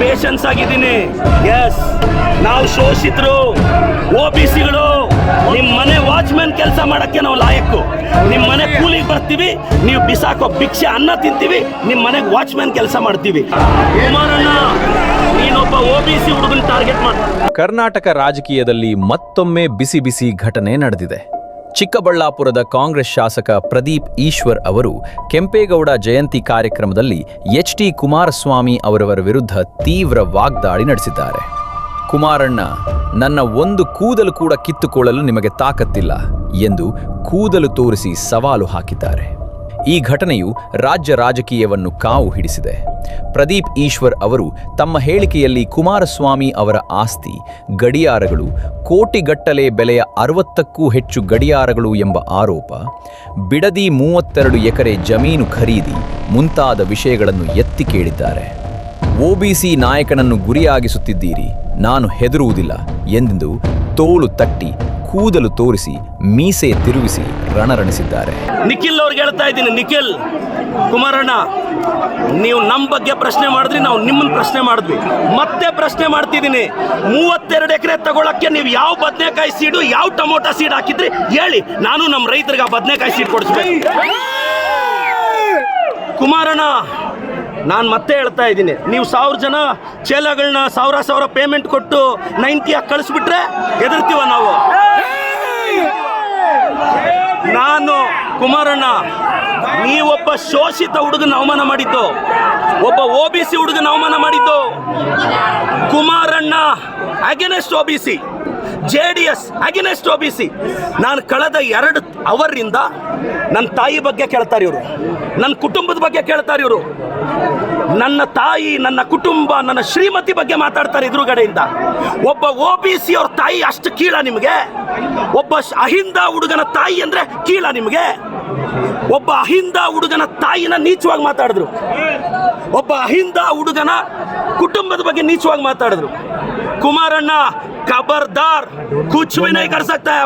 Patience ಆಗಿದ್ದೀನಿ. S, ನಾವು ಶೋಷಿತರು, OBCಗಳು. ನಿಮ್ಮ ಮನೆ ವಾಚ್ಮ್ಯಾನ್ ಕೆಲಸ ಮಾಡಕ್ಕೆ ನಾವು ಲಾಯಕ್ಕು. ನಿಮ್ಮ ಮನೆ ಕೂಲಿಗೆ ಬರ್ತೀವಿ, ನೀವು ಬಿಸಾಕೋ ಭಿಕ್ಷೆ ಅನ್ನ ತಿಂತೀವಿ, ನಿಮ್ಮ ಮನೆಗೆ ವಾಚ್ಮ್ಯಾನ್ ಕೆಲಸ ಮಾಡ್ತೀವಿ. ಕುಮಾರಣ್ಣ, ನೀನೊಬ್ಬ OBC ಹುಡುಗನ ಟಾರ್ಗೆಟ್ ಮಾಡ. ಕರ್ನಾಟಕ ರಾಜಕೀಯದಲ್ಲಿ ಮತ್ತೊಮ್ಮೆ ಬಿಸಿ ಬಿಸಿ ಘಟನೆ ನಡೆದಿದೆ. ಚಿಕ್ಕಬಳ್ಳಾಪುರದ ಕಾಂಗ್ರೆಸ್ ಶಾಸಕ ಪ್ರದೀಪ್ ಈಶ್ವರ್ ಅವರು ಕೆಂಪೇಗೌಡ ಜಯಂತಿ ಕಾರ್ಯಕ್ರಮದಲ್ಲಿ HT ಕುಮಾರಸ್ವಾಮಿ ಅವರವರ ವಿರುದ್ಧ ತೀವ್ರ ವಾಗ್ದಾಳಿ ನಡೆಸಿದ್ದಾರೆ. ಕುಮಾರಣ್ಣ, ನನ್ನ ಒಂದು ಕೂದಲು ಕೂಡ ಕಿತ್ತುಕೊಳ್ಳಲು ನಿಮಗೆ ತಾಕತ್ತಿಲ್ಲ ಎಂದು ಕೂದಲು ತೋರಿಸಿ ಸವಾಲು ಹಾಕಿದ್ದಾರೆ. ಈ ಘಟನೆಯು ರಾಜ್ಯ ರಾಜಕೀಯವನ್ನು ಕಾವು ಹಿಡಿಸಿದೆ. ಪ್ರದೀಪ್ ಈಶ್ವರ್ ಅವರು ತಮ್ಮ ಹೇಳಿಕೆಯಲ್ಲಿ ಕುಮಾರಸ್ವಾಮಿ ಅವರ ಆಸ್ತಿ, ಗಡಿಯಾರಗಳು, ಕೋಟಿಗಟ್ಟಲೆ ಬೆಲೆಯ 60ಕ್ಕೂ ಹೆಚ್ಚು ಗಡಿಯಾರಗಳು ಎಂಬ ಆರೋಪ, ಬಿಡದಿ 32 ಎಕರೆ ಜಮೀನು ಖರೀದಿ ಮುಂತಾದ ವಿಷಯಗಳನ್ನು ಎತ್ತಿ ಕೇಳಿದ್ದಾರೆ. OBC ನಾಯಕನನ್ನು ಗುರಿಯಾಗಿಸುತ್ತಿದ್ದೀರಿ, ನಾನು ಹೆದರುವುದಿಲ್ಲ ಎಂದು ತೋಳು ತಟ್ಟಿ, ಕೂದಲು ತೋರಿಸಿ, ಮೀಸೆ ತಿರುಗಿಸಿ ರಣರಣಿಸಿದ್ದಾರೆ. ನಿಖಿಲ್ ಅವ್ರಿಗೆ ಹೇಳ್ತಾ ಇದ್ದೀನಿ, ನಿಖಿಲ್, ಕುಮಾರಣ್ಣ, ನೀವು ನಮ್ಮ ಬಗ್ಗೆ ಪ್ರಶ್ನೆ ಮಾಡಿದ್ರಿ, ನಾವು ನಿಮ್ಮನ್ನ ಪ್ರಶ್ನೆ ಮಾಡಿದ್ವಿ, ಮತ್ತೆ ಪ್ರಶ್ನೆ ಮಾಡ್ತಿದ್ದೀನಿ. 32 ಎಕರೆ ತಗೊಳಕ್ಕೆ ನೀವು ಯಾವ ಬದನೆಕಾಯಿ ಸೀಡು, ಯಾವ ಟೊಮೊಟೊ ಸೀಡ್ ಹಾಕಿದ್ರಿ ಹೇಳಿ, ನಾನು ನಮ್ಮ ರೈತರಿಗೆ ಆ ಬದನೆಕಾಯಿ ಸೀಡ್ ಕೊಡಿಸ್ಬೇಕು. ಕುಮಾರಣ್ಣ, ನಾನು ಮತ್ತೆ ಹೇಳ್ತಾ ಇದ್ದೀನಿ, ನೀವು 1000 ಜನ ಚೇಲಗಳನ್ನ 1000 ಪೇಮೆಂಟ್ ಕೊಟ್ಟು 90 ಕಳಿಸ್ಬಿಟ್ರೆ ಹೆದರ್ತೀವ ನಾವು. ನಾನು ಕುಮಾರಣ್ಣ, ನೀವೊಬ್ಬ ಶೋಷಿತ ಹುಡುಗನ ಅವಮಾನ ಮಾಡಿದ್ದು, ಒಬ್ಬ OBC ಹುಡುಗನ ಅವಮಾನ ಮಾಡಿದ್ದು. ಕುಮಾರಣ್ಣ against OBC, JDS against OBC. ನಾನು ಕಳೆದ 2 ಅವರಿಂದ ನನ್ನ ತಾಯಿ ಬಗ್ಗೆ ಕೇಳ್ತಾರೆ ಇವರು, ನನ್ನ ಕುಟುಂಬದ ಬಗ್ಗೆ ಕೇಳ್ತಾರೆ ಇವರು. ನನ್ನ ತಾಯಿ, ನನ್ನ ಕುಟುಂಬ, ನನ್ನ ಶ್ರೀಮತಿ ಬಗ್ಗೆ ಮಾತಾಡ್ತಾರೆ ಎದುರುಗಡೆಯಿಂದ. ಒಬ್ಬ OBC ಅವ್ರ ತಾಯಿ ಅಷ್ಟು ಕೀಳ ನಿಮಗೆ? ಒಬ್ಬ ಅಹಿಂದ ಹುಡುಗನ ತಾಯಿ ಅಂದ್ರೆ ಕೀಳ ನಿಮಗೆ? ಒಬ್ಬ ಅಹಿಂದ ಹುಡುಗನ ತಾಯಿನ ನೀಚವಾಗಿ ಮಾತಾಡಿದ್ರು, ಒಬ್ಬ ಅಹಿಂದ ಹುಡುಗನ ಕುಟುಂಬದ ಬಗ್ಗೆ ನೀಚವಾಗಿ ಮಾತಾಡಿದ್ರು. ಕುಮಾರಣ್ಣ, ಖಬರ್ದಾರ್, ಕುಚ್ ಭಿ ನಹೀ ಕರ್ ಸಕ್ತಾ.